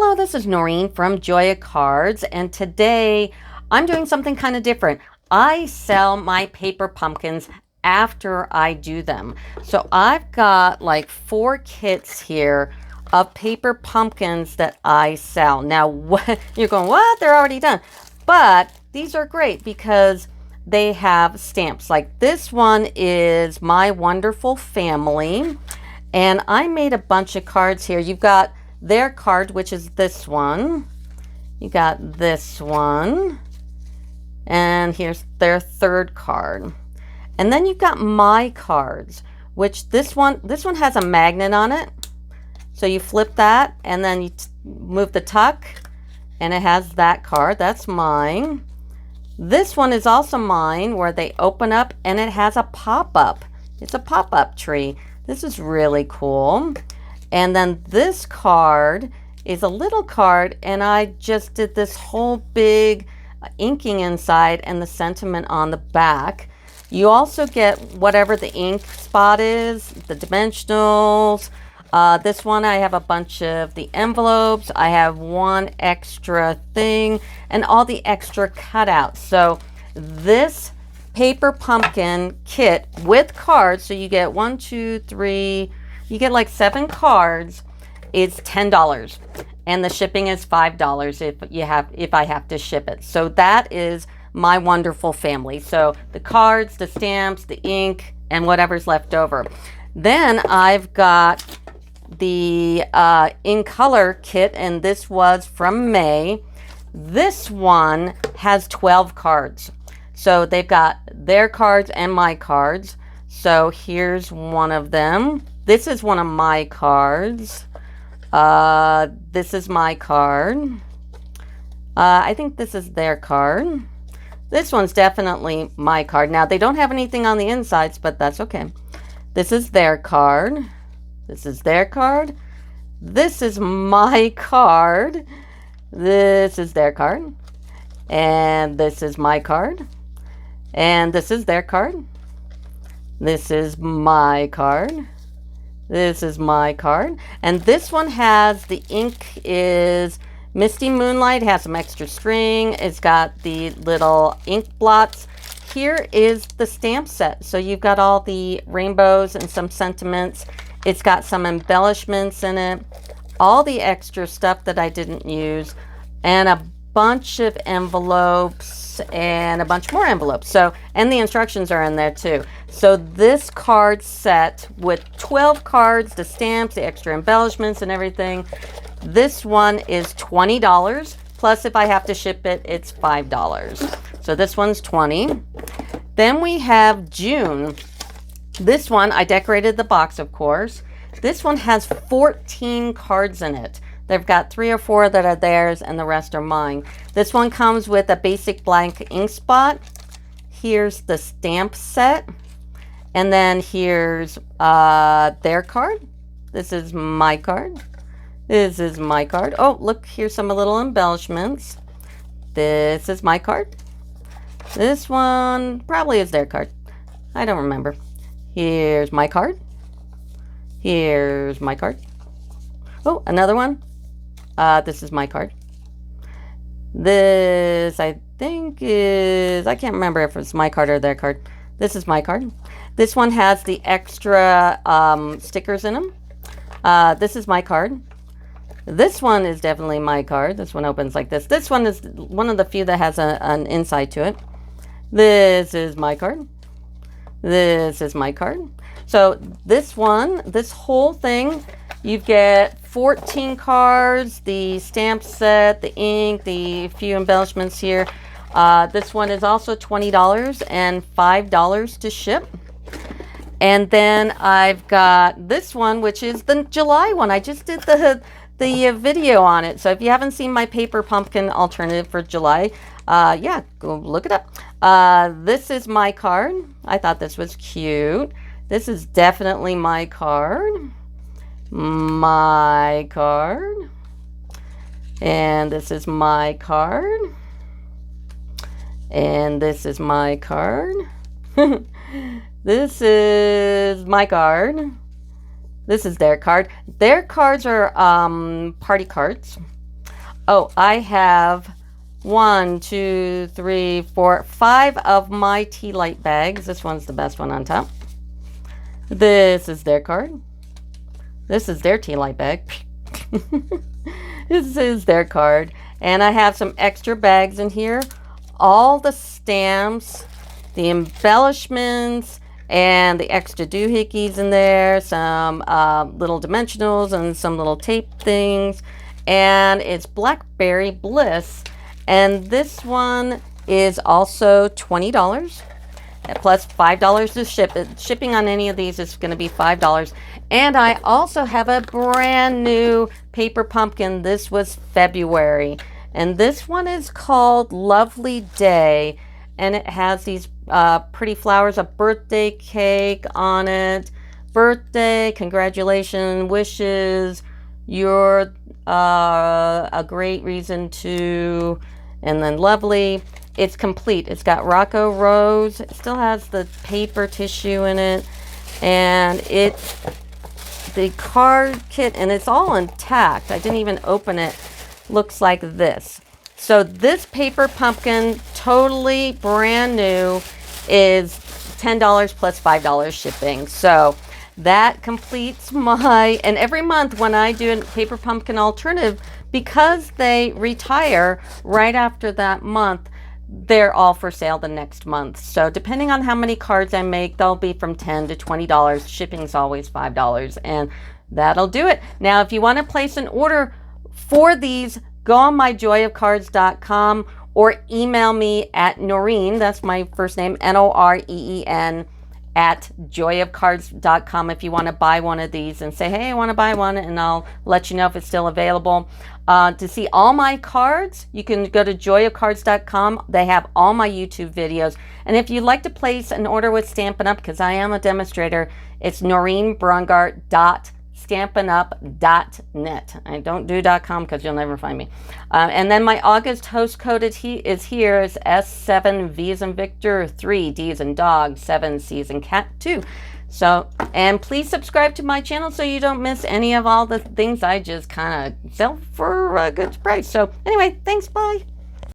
Hello, this is Noreen from Joya Cards, and today I'm doing something kind of different. I sell my paper pumpkins after I do them. So I've got like 4 kits here of paper pumpkins that I sell. Now, you're going, what? They're already done. But these are great because they have stamps. Like this one is My Wonderful Family, and I made a bunch of cards here. You've got their card, which is this one. You got this one. And here's their third card. And then you've got my cards, which this one has a magnet on it. So you flip that and then you move the tuck and it has that card. That's mine. This one is also mine, where they open up and it has a pop-up. It's a pop-up tree. This is really cool. And then this card is a little card, and I just did this whole big inking inside and the sentiment on the back. You also get whatever the ink spot is, the dimensionals. This one I have a bunch of the envelopes. I have one extra thing and all the extra cutouts. So this paper pumpkin kit with cards, so you get 1, 2, 3, you get like 7 cards, is $10, and the shipping is $5 if I have to ship it. So that is My Wonderful Family. So the cards, the stamps, the ink, and whatever's left over. Then I've got the in color kit, and this was from May. This one has 12 cards. So they've got their cards and my cards. So here's one of them. This is one of my cards. This is my card. I think this is their card. This one's definitely my card. Now, they don't have anything on the insides, but that's okay. This is their card. This is their card. This is my card. This is their card. And this is my card. And this is their card. This is my card. This is my card. And this one has, the ink is Misty Moonlight, has some extra string. It's got the little ink blots. Here is the stamp set. So you've got all the rainbows and some sentiments. It's got some embellishments in it. All the extra stuff that I didn't use. And a bunch of envelopes and a bunch more envelopes. So, and the instructions are in there too. So this card set with 12 cards, the stamps, the extra embellishments and everything, this one is $20. Plus if I have to ship it, it's $5. So this one's $20. Then we have June. This one, I decorated the box, of course. This one has 14 cards in it. They've got 3 or 4 that are theirs and the rest are mine. This one comes with a basic blank ink spot. Here's the stamp set. And then here's their card. This is my card. This is my card. Oh, look, here's some little embellishments. This is my card. This one probably is their card. I don't remember. Here's my card. Here's my card. Oh, another one. This is my card. This, I think, is, I can't remember if it's my card or their card. This is my card. This one has the extra stickers in them. This is my card. This one is definitely my card. This one opens like this. This one is one of the few that has an inside to it. This is my card. This is my card. So this one, this whole thing, you get 14 cards, the stamp set, the ink, the few embellishments here. This one is also $20 and $5 to ship. And then I've got this one, which is the July one. I just did the video on it. So if you haven't seen my paper pumpkin alternative for July, yeah, go look it up. This is my card. I thought this was cute. This is definitely my card. My card. And this is my card. And this is my card. This is my card. This is their card. Their cards are party cards. Oh, I have 1, 2, 3, 4, 5 of my Tealight bags. This one's the best one on top. This is their card. This is their Tealight bag. This is their card. And I have some extra bags in here. All the stamps, the embellishments, and the extra doohickeys in there. Some little dimensionals and some little tape things. And it's Blackberry Bliss. And this one is also $20. Plus $5 to ship it. Shipping on any of these is going to be $5. And I also have a brand new paper pumpkin. This was February. And this one is called Lovely Day. And it has these pretty flowers, a birthday cake on it. Birthday, congratulations, wishes, you're a great reason to, and then lovely. It's complete. It's got Rocco Rose. It still has the paper tissue in it. And it's the card kit, and it's all intact. I didn't even open it. Looks like this. So this paper pumpkin, totally brand new, is $10 plus $5 shipping. So that completes my, and every month when I do a paper pumpkin alternative, because they retire right after that month, they're all for sale the next month. So depending on how many cards I make, they'll be from $10 to $20. Shipping's always $5, and that'll do it. Now, if you want to place an order for these, go on myjoyofcards.com or email me at Noreen, that's my first name, Noreen, at joyofcards.com if you want to buy one of these, and say, hey, I want to buy one, and I'll let you know if it's still available. To see all my cards, you can go to joyofcards.com. They have all my YouTube videos. And if you'd like to place an order with Stampin' Up, because I am a demonstrator, it's noreenbrungart.stampinup.net. I don't do .com because you'll never find me. And then my August host code is here is S7V as in Victor, 3 D as in dog, 7 C as in cat, 2. So, and please subscribe to my channel so you don't miss any of all the things I just kind of sell for a good price. So anyway, thanks, bye.